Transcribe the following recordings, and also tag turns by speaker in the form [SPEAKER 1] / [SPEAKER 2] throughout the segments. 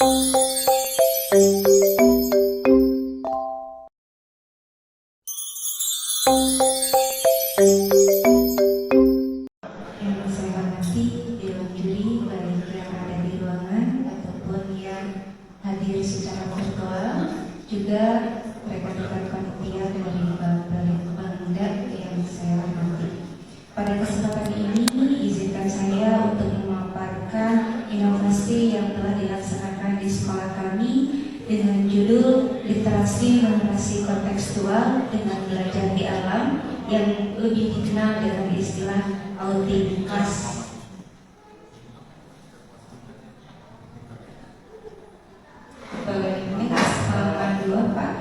[SPEAKER 1] Yang saya hormati Dewan Juri, baik yang ada di ruangan ataupun yang hadir secara virtual, juga rekan-rekan panitia dari Bangda yang saya hormati. Pada kesempatan ini, izinkan saya untuk memaparkan inovasi yang telah dilaksanakan di sekolah kami dengan judul Literasi Numerasi Kontekstual dengan Belajar di Alam, yang lebih dikenal dengan istilah outing class. Next, halaman 2, Pak.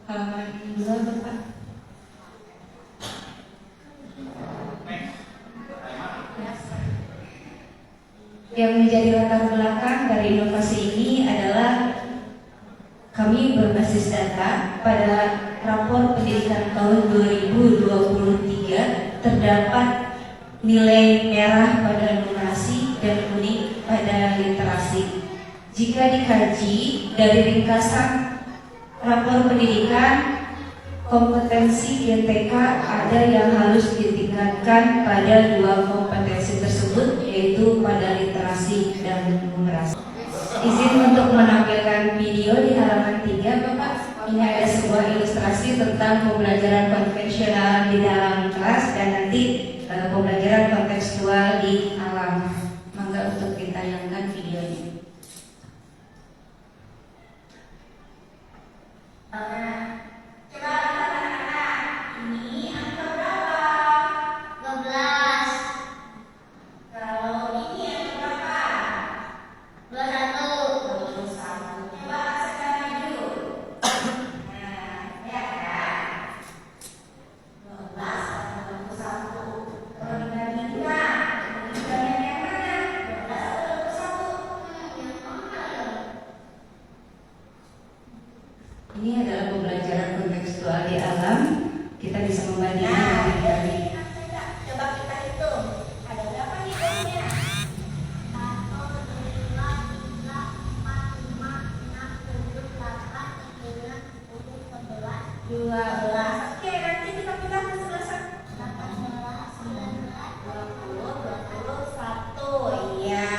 [SPEAKER 1] Halaman 2, Bapak. Yang menjadi latar belakang dari inovasi ini adalah kami berbasis data. Pada rapor pendidikan tahun 2023 terdapat nilai merah pada numerasi dan kuning pada literasi. Jika dikaji dari ringkasan rapor pendidikan, kompetensi GTK ada yang harus ditingkatkan pada dua kompetensi tersebut, yaitu pada literasi dan numerasi. Izin untuk menampilkan video di halaman 3, Bapak. Ini ada sebuah ilustrasi tentang pembelajaran konvensional di dalam kelas dan nanti pembelajaran kontekstual di alam. Mangga untuk ditayangkan videonya.
[SPEAKER 2] Coba anak-anak, ini angka berapa? 12. Kalau ini angka berapa? 21. 21. Coba sekarang maju. Nah, ya kan? 12 atau 21. Kalau dibandingkan, dibandingkan yang mana? 12 atau 21? Yang mana ya?
[SPEAKER 1] Ini adalah pembelajaran kontekstual di alam. Kita bisa membandingkan dari
[SPEAKER 2] Coba kita hitung. Ada berapa nih jamnya? 1, 2, 3, 4, 5, 6, 7, 8, 9, 10, 11, 12. Oke, nanti kita pindah ke sebelah sana. 18, 19, 20, 21. Iya.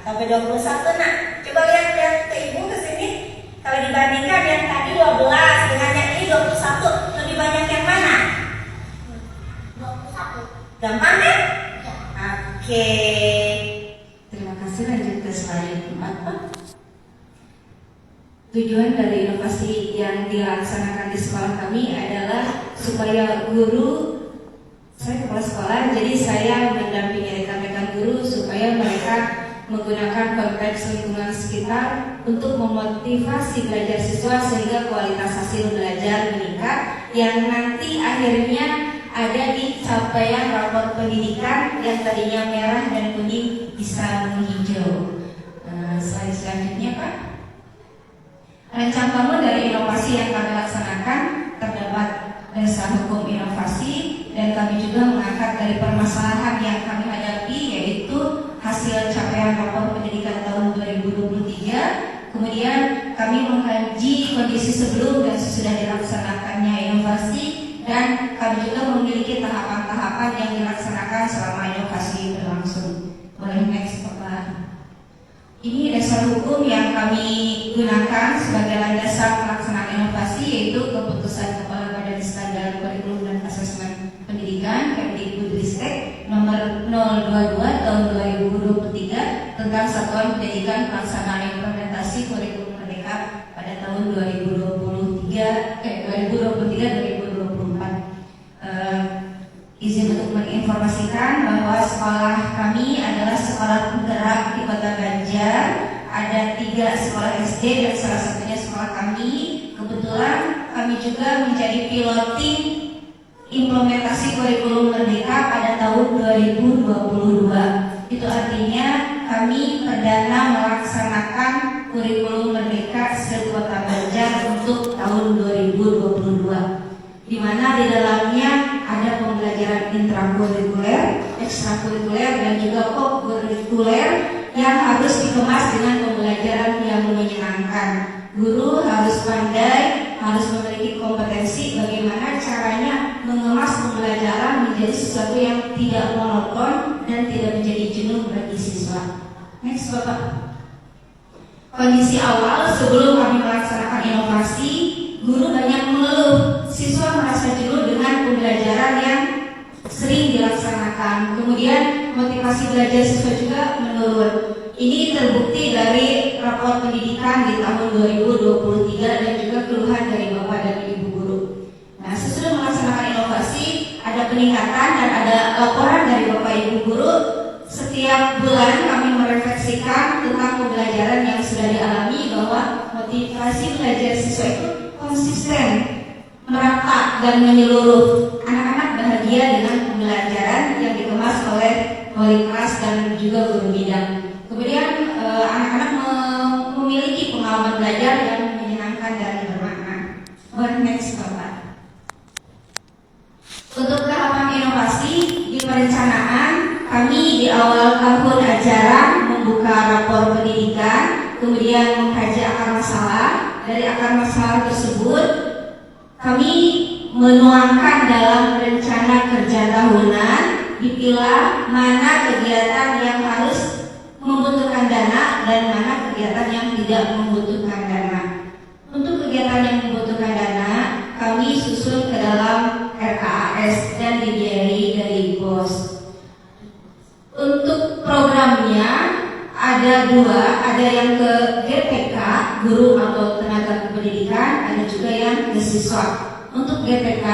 [SPEAKER 2] Sampai 21, Nak. Coba lihat ke Ibu ke sini. Kalau dibandingkan yang tadi 12 dengan yang ini 21, lebih banyak yang mana? 21. Gampang kan? Ya. Oke.
[SPEAKER 1] Terima kasih. Lanjut ke slide 4, Pak. Tujuan dari inovasi yang dilaksanakan di sekolah kami adalah supaya guru, saya kepala sekolah, jadi saya mendampingi rekan-rekan guru supaya mereka menggunakan konteks lingkungan sekitar untuk memotivasi belajar siswa sehingga kualitas hasil belajar meningkat, yang nanti akhirnya ada di capaian rapor pendidikan yang tadinya merah dan kuning bisa menghijau. Slide selanjutnya, Pak. Rancang bangun dari inovasi yang kami laksanakan terdapat dasar hukum inovasi, dan kami juga mengangkat dari permasalahan yang kami hadapi, yaitu hasil capaian rapor pendidikan tahun 2023. Kemudian kami mengkaji kondisi sebelum dan sesudah dilaksanakannya inovasi, dan kami juga memiliki tahapan-tahapan yang dilaksanakan selama inovasi berlangsung. Boleh next, Bapak. Ini dasar hukum yang kami gunakan sebagai landasan pelaksanaan inovasi, yaitu Keputusan Kepala Badan Standar Kurikulum dan Asesmen Pendidikan Kemdikbudristek nomor 022 tahun 2023 tentang Satuan Pendidikan Pelaksanaan Implementasi Kurikulum Merdeka pada tahun 2023-2024. Izin untuk menginformasikan bahwa sekolah kami adalah sekolah penggerak di Kota Banjar. Ada 3 sekolah SD dan salah satunya sekolah kami. Kebetulan kami juga menjadi piloting implementasi kurikulum merdeka pada tahun 2022. Itu artinya kami perdana melaksanakan kurikulum merdeka se-Kota Banjar untuk tahun 2022, di mana di dalamnya ada pembelajaran intrakurikuler, ekstrakurikuler, dan juga kokurikuler yang harus dikemas dengan pembelajaran yang menyenangkan. Guru harus pandai, harus memiliki kompetensi bagaimana caranya mengemas pembelajaran menjadi sesuatu yang tidak monoton dan tidak menjadi jenuh bagi siswa. Next, Bapak. Kondisi awal sebelum kami melaksanakan inovasi, guru banyak mengeluh, siswa merasa jenuh dengan pembelajaran yang sering dilaksanakan. Kemudian motivasi belajar siswa juga menurun. Ini terbukti dari rapor pendidikan di tahun 2023 dan juga keluhan dari Bapak dan Ibu guru. Nah, sesudah melaksanakan inovasi, ada peningkatan dan ada laporan dari Bapak Ibu guru. Setiap bulan kami merefleksikan tentang pembelajaran yang sudah dialami, bahwa motivasi belajar siswa itu konsisten, merata dan menyeluruh. Anak-anak bahagia dengan pembelajaran yang dikemas oleh wali kelas dan juga guru bidang. Kemudian anak-anak memiliki pengalaman belajar yang menyenangkan dan bermakna. Next, Bapak. Untuk tahapan inovasi di perencanaan, kami di awal tahun ajaran membuka rapor pendidikan, kemudian mengkaji akar masalah. Dari akar masalah tersebut, kami menuangkan dalam rencana kerja tahunan, dipilah mana kegiatan yang harus membutuhkan dana dan mana kegiatan yang tidak membutuhkan dana. Untuk kegiatan yang membutuhkan dana, kami susun ke dalam RKAS dan dibiayai dari BOS. Untuk programnya ada dua, ada yang ke GPK, guru atau tenaga kependidikan, ada juga yang ke siswa. Untuk GPK,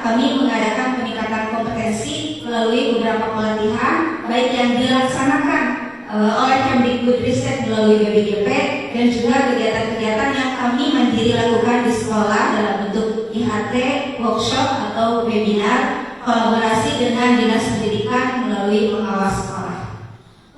[SPEAKER 1] kami mengadakan peningkatan kompetensi melalui beberapa pelatihan, baik yang dilaksanakan oleh Kemdikbudristek melalui BBGP dan juga kegiatan-kegiatan yang kami mandiri lakukan di sekolah dalam bentuk IHT, workshop atau webinar, kolaborasi dengan dinas pendidikan melalui pengawas sekolah.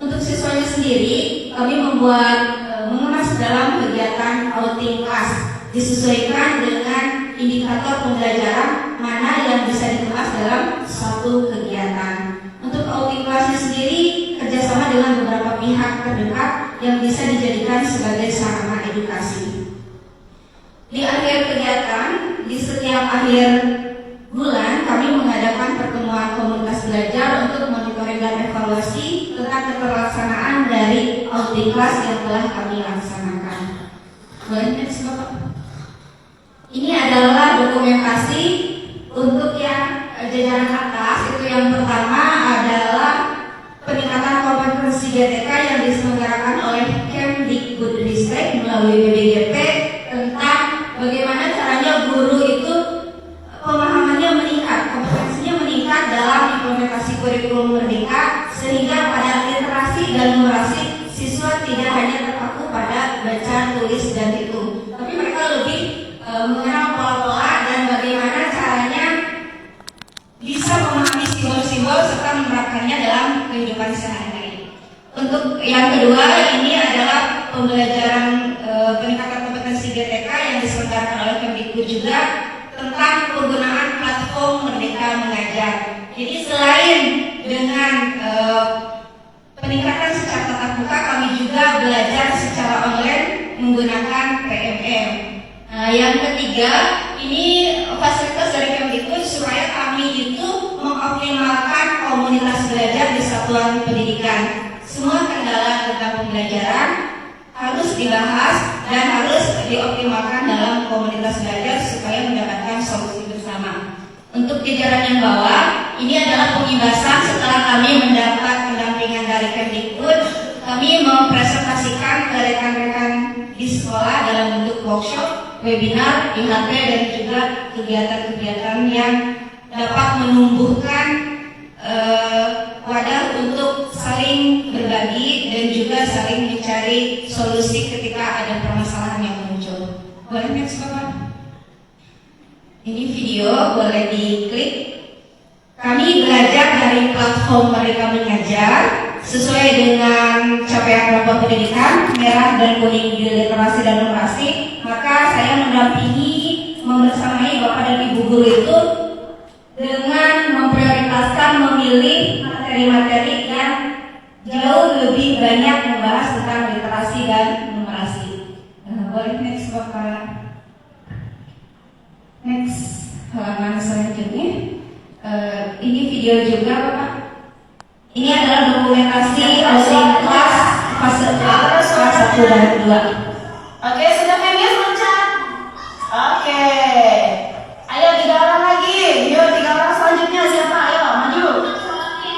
[SPEAKER 1] Untuk siswanya sendiri, kami membuat mengemas dalam kegiatan outing class, disesuaikan dengan indikator pembelajaran mana yang bisa dikemas dalam satu kegiatan. Untuk outing class sendiri kerjasama dengan beberapa pihak terdekat yang bisa dijadikan sebagai sarana edukasi. Di akhir kegiatan, di setiap akhir bulan kami mengadakan pertemuan komunitas belajar untuk monitoring dan evaluasi tentang keterlaksanaan dari outing class yang telah kami laksanakan. Next, Bapak. Ini adalah dokumentasi untuk yang jajaran atas. Itu yang pertama adalah peningkatan kompetensi GTK yang diselenggarakan oleh Kemdikbudristek melalui BBGP tentang bagaimana caranya guru itu pemahamannya meningkat, kompetensinya meningkat dalam implementasi kurikulum merdeka, sehingga pada literasi dan numerasi siswa tidak hanya terpaku pada baca, tulis, dan hitung, tapi mereka lebih mengenal pola-pola dan bagaimana caranya bisa memahami simbol-simbol serta menerapkannya dalam kehidupan sehari-hari. Untuk yang kedua, ini adalah pembelajaran peningkatan kompetensi GTK yang diselenggarakan oleh Kemdikbud juga tentang penggunaan platform Merdeka Mengajar. Jadi selain dengan peningkatan secara tatap muka, kami juga belajar secara online menggunakan PMM. Nah, yang ketiga, ini fasilitas dari Kemdikbud supaya kami itu mengoptimalkan komunitas belajar di satuan pendidikan. Semua kendala tentang pembelajaran harus dibahas dan harus dioptimalkan dalam komunitas belajar supaya mendapatkan solusi bersama. Untuk jajaran yang bawah, ini adalah pengibasan setelah kami mendapat pendampingan dari Kemdikbud. Kami mempresentasikan ke rekan-rekan di sekolah dalam bentuk workshop, webinar, IHT, dan juga kegiatan-kegiatan yang dapat menumbuhkan wadah untuk saling berbagi dan juga saling mencari solusi ketika ada permasalahan yang muncul. Boleh next, Bapak? Ini video, boleh diklik. Kami belajar dari platform Merdeka Mengajar sesuai dengan capaian rapor pendidikan merah dan kuning di literasi dan numerasi. Maka saya mendampingi, membersamai Bapak dan Ibu guru itu dengan memprioritaskan memilih materi-materi yang jauh lebih banyak membahas tentang literasi dan numerasi. Boleh next Bapak. Next halaman selanjutnya. Ini video juga Bapak. Ini adalah dokumentasi OSIN kelas fase kelas 1 dan 2.
[SPEAKER 3] Oke, sudah finish loncat. Oke. Ayo 3 orang lagi. Yuk 3 orang selanjutnya siapa? Ayo maju.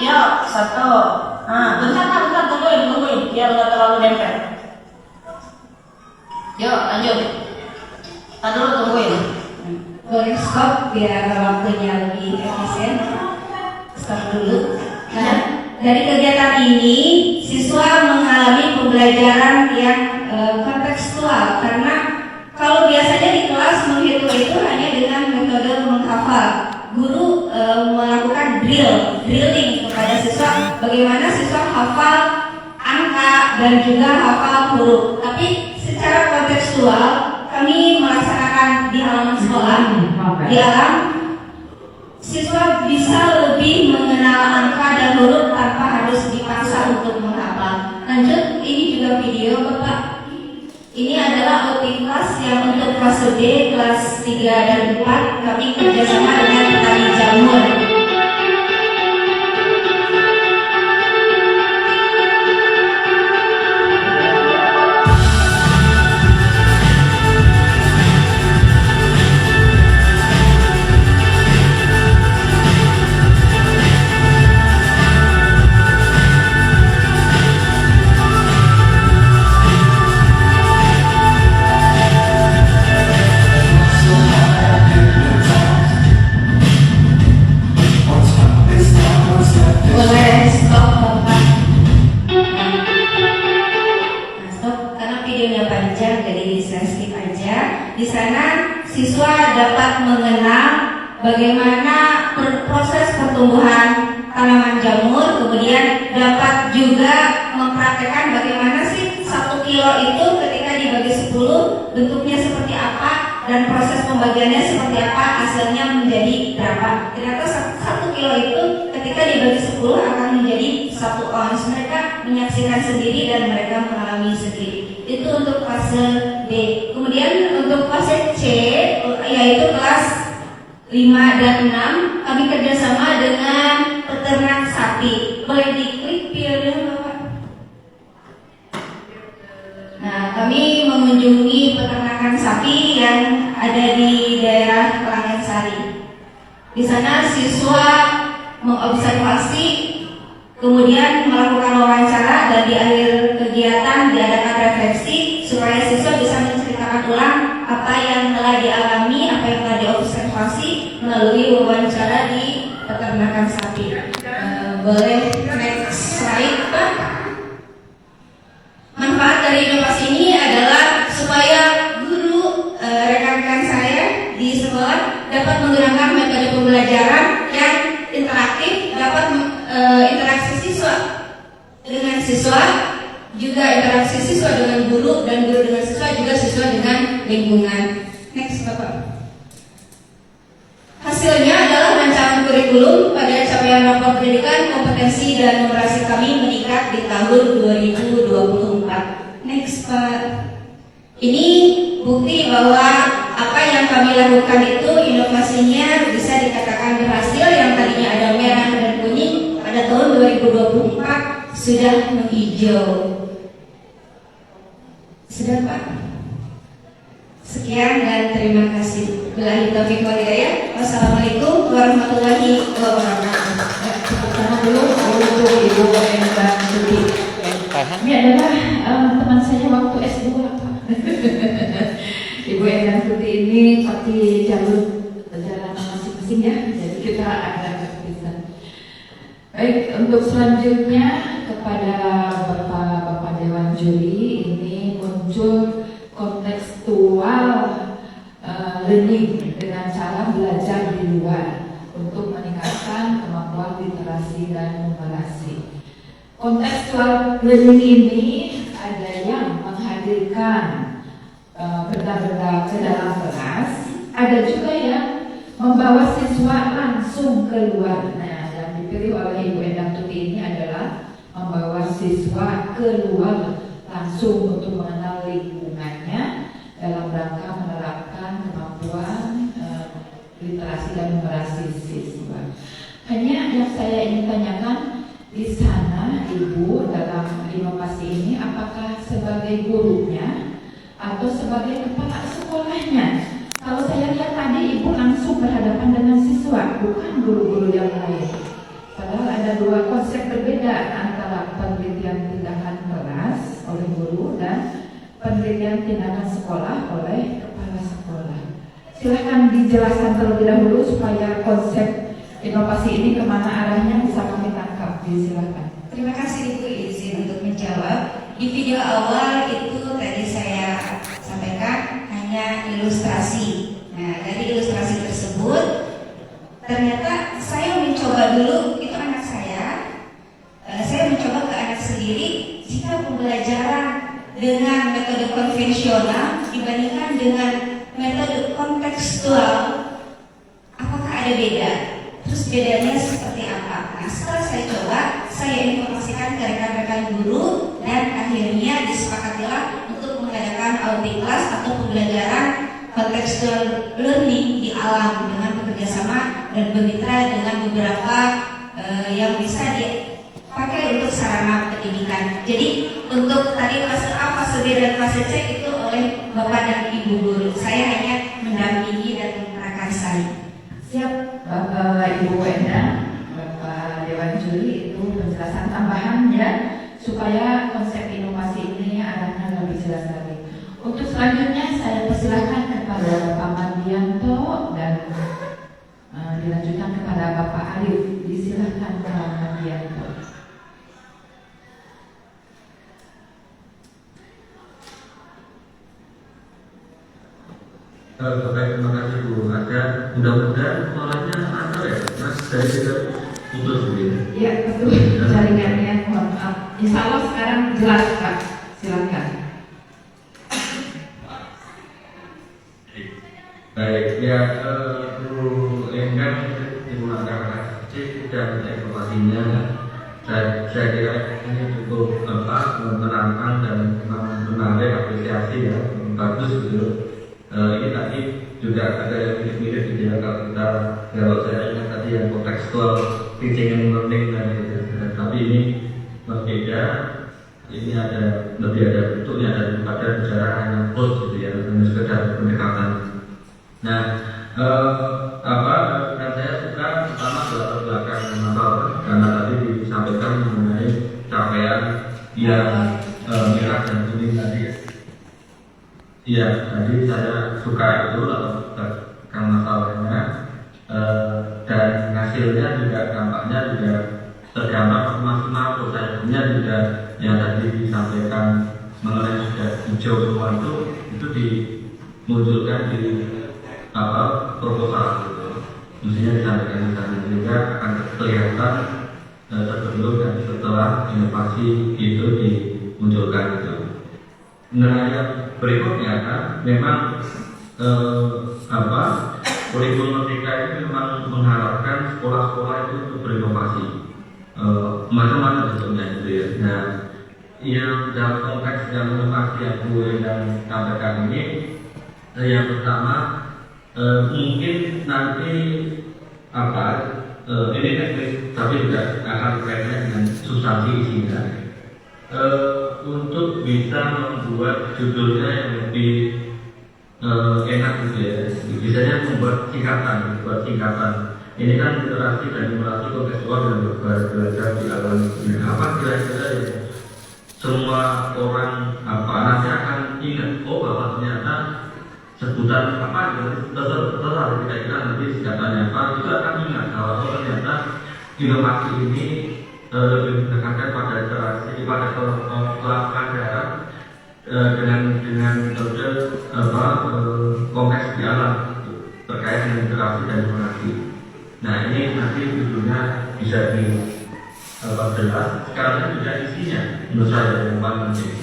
[SPEAKER 3] Yuk 1. Bentar tungguin biar nggak terlalu nempel. Yuk lanjut. Dulu tungguin.
[SPEAKER 1] Boleh stop biar waktunya lebih efisien. Stop dulu. Nah, dari kegiatan ini siswa mengalami pembelajaran yang kontekstual karena kalau biasanya di kelas menghitung itu hanya dengan metode menghafal. Guru melakukan drilling kepada siswa bagaimana siswa hafal angka dan juga hafal huruf. Tapi secara kontekstual kami melaksanakan di halaman sekolah, di alam siswa bisa lebih mengenal angka dan huruf tanpa harus dipaksa untuk menghafal. Lanjut, ini juga video Bapak. Ini adalah outing kelas yang untuk kelas D, kelas 3 dan 4 kami kerjasama dengan petani jamur. Boleh stop Bapak. Nah, stop karena videonya panjang jadi saya skip aja. Di sana siswa dapat mengenal bagaimana proses pertumbuhan tanaman jamur, kemudian dapat juga mempraktekkan bagaimana sih 1 kilo itu ketika dibagi 10 bentuknya seperti apa dan proses pembagiannya seperti apa, hasilnya menjadi berapa. Ternyata 1 kilo itu ketika dibagi 10 akan menjadi 1 ons. Mereka menyaksikan sendiri dan mereka mengalami sendiri. Itu untuk fase D. Kemudian untuk fase C yaitu kelas 5 dan 6 kami kerjasama dengan peternak sapi. Boleh diklik videonya Bapak. Nah, kami mengunjungi peternakan sapi yang ada di daerah Kelangan Sari. Di sana siswa mengobservasi, kemudian melakukan wawancara dan di akhir kegiatan diadakan refleksi supaya siswa bisa menceritakan ulang apa yang telah dialami, apa yang telah diobservasi melalui wawancara di peternakan sapi. Boleh next slide Pak. Manfaat dari inovasi ini adalah supaya guru rekan-rekan saya di sekolah dapat menggunakan metode pembelajaran yang interaktif, dapat interaksi siswa dengan siswa, juga interaksi siswa dengan guru dan guru dengan siswa, juga siswa dengan lingkungan. Next Bapak. Hasilnya adalah rancangan kurikulum pada capaian rapor pendidikan, kompetensi dan numerasi kami meningkat di tahun 2024. Next Pak. Ini bukti bahwa apa yang kami lakukan itu inovasinya bisa dikatakan berhasil. Yang tadinya ada merah dan kuning pada tahun 2024 sudah menghijau. Sudah Pak. Sekian dan terima kasih. Billahi taufiq wal hidayah. Wassalamualaikum warahmatullahi wabarakatuh.
[SPEAKER 4] Tepuk tangan dulu untuk Ibu Endang Tuti. Ini adalah teman saya waktu S2 Pak. Ibu Endang Tuti ini seperti jalur perjalanan masing-masing ya. Jadi kita agak kepisah. Baik, untuk selanjutnya kepada Bapak Dewan Juri ini muncul kontekstual learning dengan cara belajar di luar untuk meningkatkan kemampuan literasi dan numerasi. Kontekstual learning ini ada yang menghadirkan benda-benda ke dalam kelas, ada juga yang membawa siswa langsung keluar. Nah, yang dipilih oleh Ibu Endang Tuti ini adalah membawa siswa keluar langsung untuk mengenal lingkungannya dalam rangka menerapkan kemampuan literasi dan numerasi siswa. Hanya yang saya ingin tanyakan di sana, Ibu, dalam inovasi ini, apakah sebagai gurunya atau sebagai kepala sekolahnya? Kalau saya lihat tadi Ibu langsung berhadapan dengan siswa, bukan guru-guru yang lain. Padahal ada dua konsep berbeda antara penelitian tindakan keras oleh guru dan penelitian tindakan sekolah oleh kepala sekolah. Silahkan dijelaskan terlebih dahulu supaya konsep inovasi ini kemana arahnya bisa kami tangkap. Silakan.
[SPEAKER 1] Terima kasih Ibu izin untuk menjawab. Di video awal itu tadi saya sampaikan hanya ilustrasi. Nah, dari ilustrasi tersebut ternyata saya mencoba dulu, itu anak saya mencoba ke anak sendiri jika pembelajaran dengan metode konvensional dibandingkan dengan metode kontekstual, apakah ada beda? Terus bedanya seperti apa? Nah, setelah saya coba, saya informasikan ke rekan-rekan guru dan akhirnya disepakatilah untuk mengadakan audit kelas atau pembelajaran contextual learning di alam dengan bekerjasama dan bermitra dengan beberapa yang bisa dipakai untuk sarana pendidikan. Jadi untuk tadi fase A, fase B dan fase C itu oleh Bapak dan Ibu guru. Saya hanya mendampingi dan memprakarsai.
[SPEAKER 4] Siap, Bapak Ibu Wenda, Bapak Dewan Juri, itu penjelasan tambahan ya, supaya konsep inovasi ini arahnya lebih jelas lagi. Untuk selanjutnya saya persilahkan kepada Bapak Mardianto dan dilanjutkan kepada Bapak Arif. Disilahkan Bapak Mardianto.
[SPEAKER 5] Baik, terima kasih Bu. Ada mudah-mudahan suaranya ada ya, Mas. Saya tidak putus begini.
[SPEAKER 4] Ya, betul. Jaringannya, mohon maaf. Insya Allah sekarang jelas Pak. Silakan.
[SPEAKER 5] Baik, ya Bu Enggan, Ibu Angga Cik dan informasinya. Saya kira ini cukup menerangkan dan menarik apresiasi ya, bagus gitu. Ini tadi juga ada yang mirip-mirip gitu ya, kalau saya ingat tadi yang kontekstual teaching and learning tapi ini berbeda. Ini lebih ada bentuknya daripada bicara hanya post gitu ya, hanya sekedar pendekatan. Nah, dan saya suka pertama latar belakang Natal karena tadi disampaikan mengenai capaian yang merah dan kuning tadi ya. Iya, tadi saya suka itu latar belakang Natalnya dan hasilnya juga dampaknya juga terdampak maksimal prosesnya juga yang tadi disampaikan mengenai sudah hijau semua itu dimunculkan di proposal gitu. Mestinya disampaikan di sana juga akan kelihatan terbentuk dan setelah inovasi itu dimunculkan itu. Nah, yang berikutnya kan memang kurikulum Merdeka ini memang mengharapkan sekolah-sekolah itu untuk berinovasi macam-macam bentuknya gitu ya. Nah, yang dalam konteks yang inovasi yang gue yang sampaikan ini yang pertama mungkin nanti ini teknis tapi juga akan kaitannya dengan substansi isinya untuk bisa membuat judulnya yang lebih enak gitu ya. Biasanya membuat singkatan. Ini kan literasi dan numerasi kontekstual dan belajar di alam dunia. Apa kira-kira ya? Semua orang nanti akan ingat bahwa ternyata sebutan terserah kira-kira nanti singkatannya apa, itu akan ingat kalau ternyata inovasi ini lebih mendekatkan pada literasi, pada pelajaran dengan metode konteks di alam terkait dengan literasi dan numerasi. Nah, ini nanti judulnya bisa jelas. Sekarang juga isinya menurut saya yang paling penting.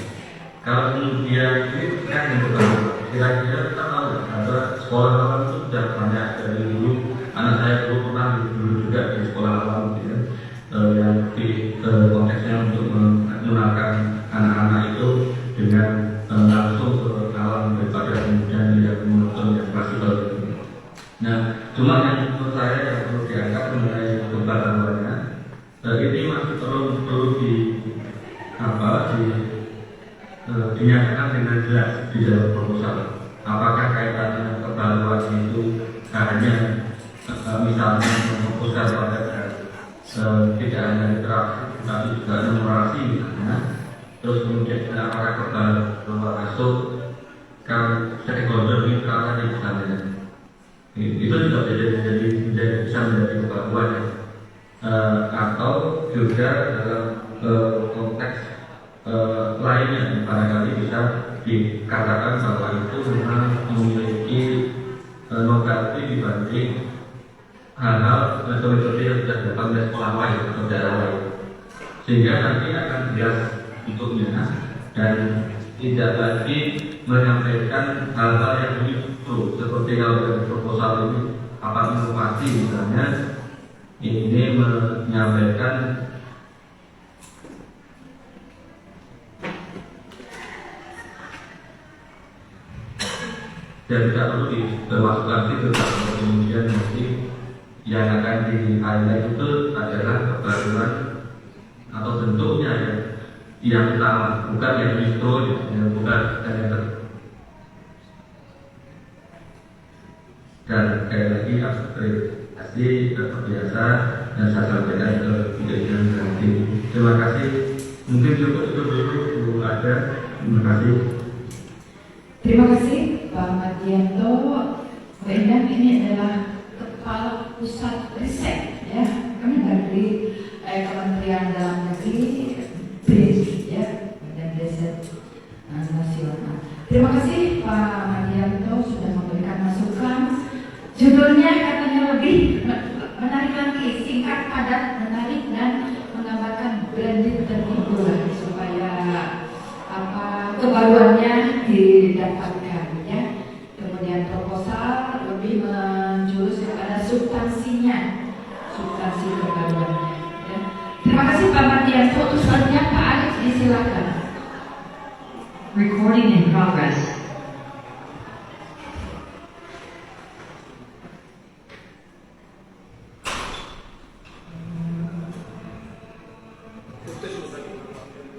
[SPEAKER 5] Kalau kemudian ini kan yang pertama, kira-kira kita tahu ada sekolah alam itu sudah banyak dari dulu. Anak saya dulu pernah dulu juga di sekolah alam gitu ya, yang di konteksnya untuk dinyatakan dengan jelas di dalam proposal. Apakah kaitannya kebaruan itu hanya misalnya memfokuskan pada tidak hanya literasi tapi juga numerasi misalnya, terus kemudian apakah kebaruan masuk kan stakeholder mitra tadi misalnya, itu juga bisa menjadi kebaruan ya. Atau juga dalam konteks lainnya barangkali bisa dikatakan bahwa itu memang memiliki novelty dibanding hal-hal metode-metode yang sudah dilakukan oleh sekolah lain atau daerah lain, sehingga nanti akan jelas bentuknya dan tidak lagi menyampaikan hal-hal yang begitu seperti kalau dari proposal ini apa inovasi misalnya, ini menyampaikan dan tidak perlu dimasukkan situ, kemudian nanti yang akan di highlight itu adalah kebaruan atau bentuknya yang utama, bukan yang justru yang bukan dan sekali lagi apresiasi biasa dan saya sampaikan ke video nanti. Terima kasih. Mungkin cukup itu dulu ada. Terima kasih.
[SPEAKER 4] Terima kasih Pak Mardianto. Endang ini adalah Kepala Pusat Riset ya, kami dari Kementerian Dalam Negeri, BRIN ya, dan Riset Nasional. Terima kasih Pak Mardianto sudah memberikan masukan. Judulnya katanya lebih menarik lagi, singkat, padat, menarik dan menggambarkan blended terhibur supaya kebaruannya didapatkan ya. Kemudian proposal lebih menjurus kepada substansi kebaruannya ya. Terima kasih Pak Mardianto. Untuk selanjutnya Pak Arif disilakan.
[SPEAKER 6] Recording in progress.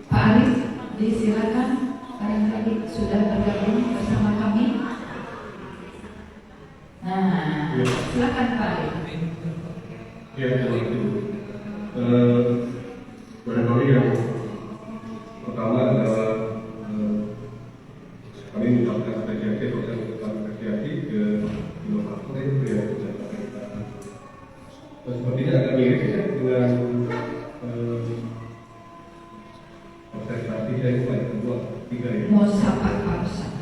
[SPEAKER 4] Pak Arif disilakan, barangkali sudah bergabung bersama kami. Nah, silakan Pak Arif.
[SPEAKER 7] Ya, kalau itu barangkali yang pertama adalah kami mengucapkan apresiasi ke inovator yang sudah kita. Sepertinya agak mirip ya dengan observasi saya yang kedua, tiga ya.
[SPEAKER 4] Mau sapa Pak Ustaz?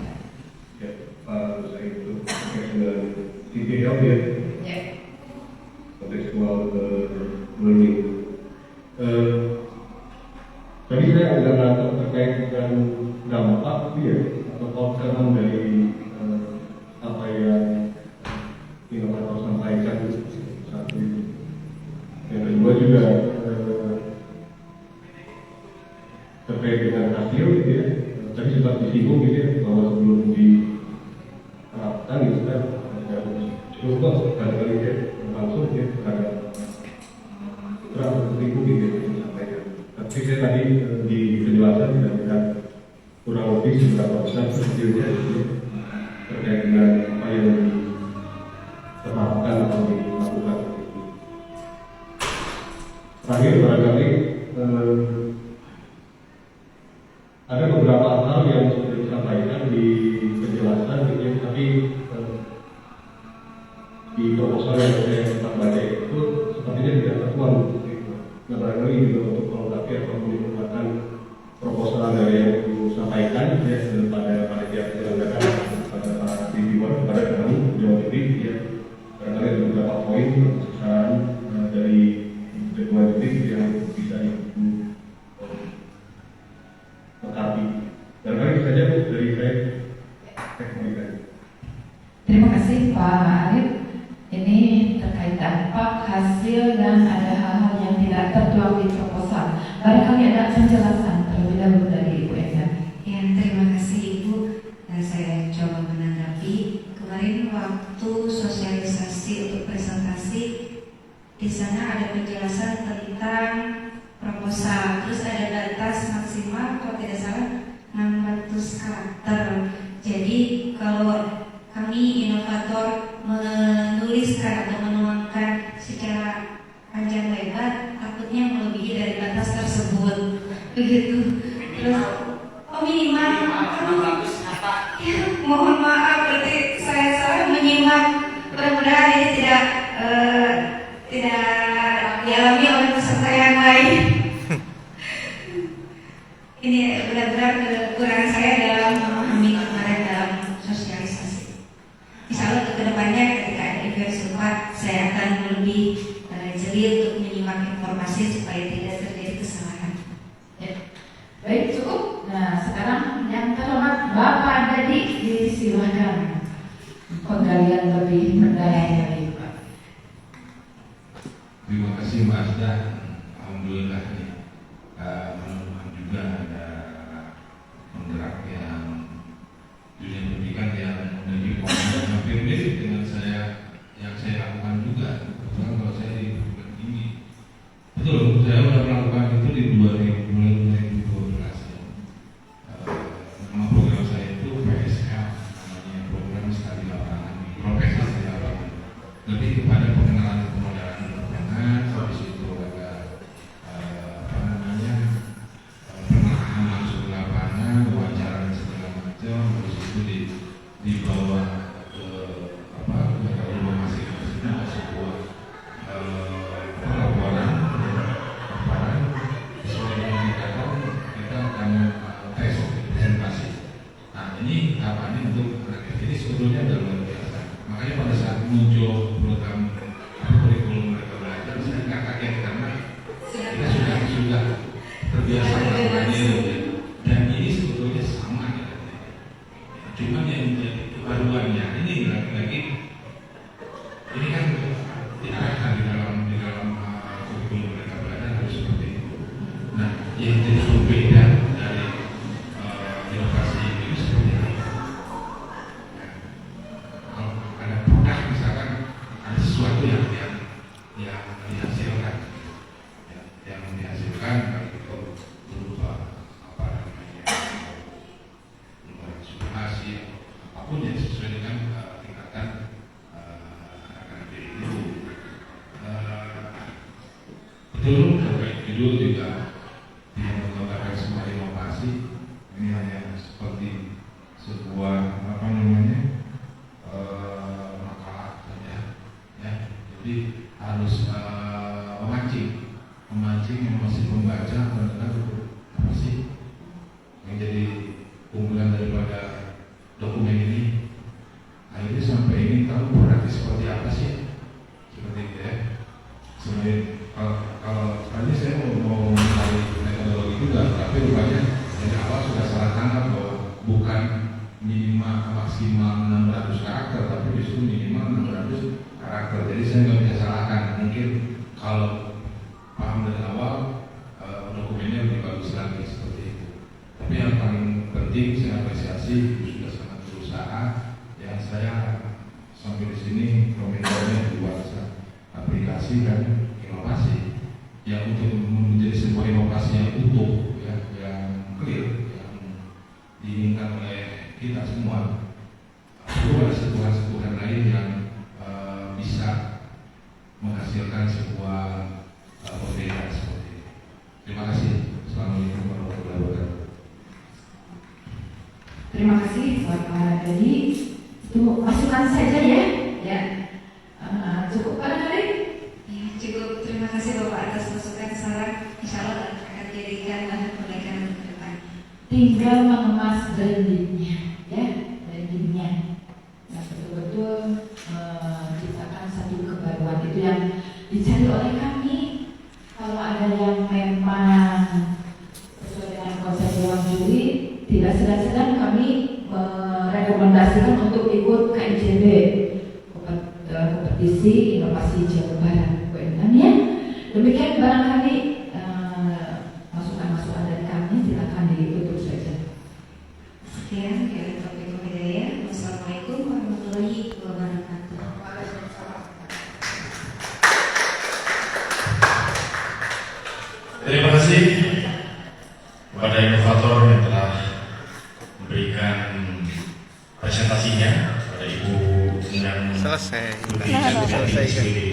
[SPEAKER 7] Ya, Pak saya itu terkait dengan TTL ya.
[SPEAKER 4] Ya.
[SPEAKER 7] Contextual learning. Tadi saya agak nangkep terkait dengan dampak ya atau outcome dari apa yang inovator sampaikan satu itu. Yang kedua juga terkait dengan hasil gitu ya. Tadi sempat disinggung gitu ya bahwa sebelum diterapkan gitu kan ada coba sekali ya langsung ya ada kurang seribu gitu disampaikan. Tapi saya tadi di penjelasan tidak lihat kurang lebih seberapa besar kecilnya terkait dengan apa yang diterapkan atau dilakukan. Terakhir barangkali ada beberapa hal yang sudah disampaikan di penjelasan gitu ya, tapi di proposal yang saya sempat baca itu sepertinya tidak tertuang. Nah, barangkali juga untuk melengkapi atau menyempurnakan proposal dari yang disampaikan ya, pada panitia penyelenggara pada para reviewer kepada kami Jawa Negeri ya, barangkali ada beberapa poin saran dari dokumen yang bisa ibu lengkapi. Barangkali itu saja dari saya.
[SPEAKER 4] Terima kasih Pak Arif. Ini terkait dampak, hasil, dan ada hal-hal yang tidak tertuang di proposal. Barangkali ada penjelasan terlebih dahulu dari Ibu Endang.
[SPEAKER 1] Ya, terima kasih Ibu. Saya coba menanggapi kemarin waktu sosialisasi untuk presentasi, di sana ada penjelasan tentang proposal, terus ada batas maksimal kalau tidak salah 6 kami inovator menuliskan atau menuangkan secara panjang lebar, takutnya melebihi dari batas tersebut. Begitu. Terus, minimal, ya, mohon maaf, berarti saya salah menyimak. Mudah-mudahan ini tidak dialami oleh peserta yang lain. Ini benar-benar kekurangan saya dalam memahami kemarin dalam sosialisasi. Insya Allah untuk kedepannya ketika ada event serupa, saya akan lebih jeli untuk menyimak informasi supaya tidak terjadi kesalahan.
[SPEAKER 4] Ya. Baik, cukup. Nah, sekarang yang terhormat Bapak Dadi, disilakan penggalian lebih mendalam lagi, Pak.
[SPEAKER 6] Terima kasih Mbak Asda. Alhamdulillah nih, menemukan juga ada penggerak yang dunia pendidikan yang memiliki pengalaman hampir mirip dengan yang saya lakukan juga. Kebetulan kalau saya di pendidikan tinggi, betul, saya sudah melakukan itu di 2012 ya. Nama program saya itu PSL, namanya program studi lapangan, profesi studi lapangan. Lebih kepada pengenalan kemodalan lapangan, habis itu ada pengenalan langsung ke lapangan, wawancara dan segala macam, habis itu dibawa ke rumah masing-masing ada sebuah laporan sesuai dengan dikatakan kita akan tes presentasi. Nah ini tahapannya untuk ini sebetulnya sudah luar biasa. Makanya pada saat muncul program kurikulum mereka belajar, saya nggak kaget karena kita sudah terbiasa melakukannya ya. Dan ini sebetulnya sama ya. Cuman yang menjadi kebaruannya ini lagi-lagi ini kan diarahkan di dalam kurikulum mereka belajar harus seperti itu. Nah yang jadi berbeda dari inovasi ini seperti apa? Kalau ada produk misalkan ada sesuatu yang dihasilkan, yang dihasilkan itu berupa apa namanya sublimasi apapun yang sesuai dengan tingkatan akademik itu. Betul terkait judul juga tidak mengatakan semua inovasi ini hanya seperti sebuah apa namanya makalah saja ya. Jadi harus memancing yang masih membaca tentang apa sih yang jadi unggulan daripada dokumen ini. Akhirnya sampai ingin tahu produknya seperti apa sih, seperti itu ya. Sebenarnya kalau tadi saya mau mencari metodologi juga, tapi rupanya dari awal sudah salah tangkap bahwa bukan minimal maksimal 600 karakter, tapi justru minimal 600 karakter. Jadi saya nggak bisa salahkan. Mungkin kalau paham dari awal dokumennya lebih bagus lagi seperti itu. Tapi yang paling penting saya apresiasi sudah sangat berusaha. Yang saya sampai di sini komentarnya buat aplikasi dan inovasi yang untuk menjadi sebuah inovasi yang utuh, ya, yang clear, yang diinginkan oleh kita semua. Itu ada sentuhan-sentuhan lain yang bisa menghasilkan sebuah perbedaan seperti itu. Terima kasih. Assalamualaikum warahmatullahi wabarakatuh.
[SPEAKER 4] Terima kasih Bapak Dadi. Itu masukan saja ya. Ya. Cukup Pak Dadi?
[SPEAKER 1] Ya, cukup. Terima kasih Bapak atas masukan saran. Insya Allah akan dijadikan bahan perbaikan ke depan.
[SPEAKER 4] Tinggal mengemas brandingnya, ya, brandingnya. Nah, betul-betul menciptakan satu kebaruan itu yang dicari oleh kami. Kalau ada yang memang sesuai dengan konsep ruang juri, tidak segan-segan kami merekomendasikan untuk ikut KIJB, kompetisi inovasi Jawa Barat UMN ya. Demikian barangkali masukan-masukan dari kami, silakan ditutup saja.
[SPEAKER 1] Sekian dari Topik Hidayah. Wassalamualaikum warahmatullahi wabarakatuh.
[SPEAKER 6] Terima kasih kepada inovator yang telah memberikan presentasinya, pada Ibu
[SPEAKER 8] Selesai. Selesai.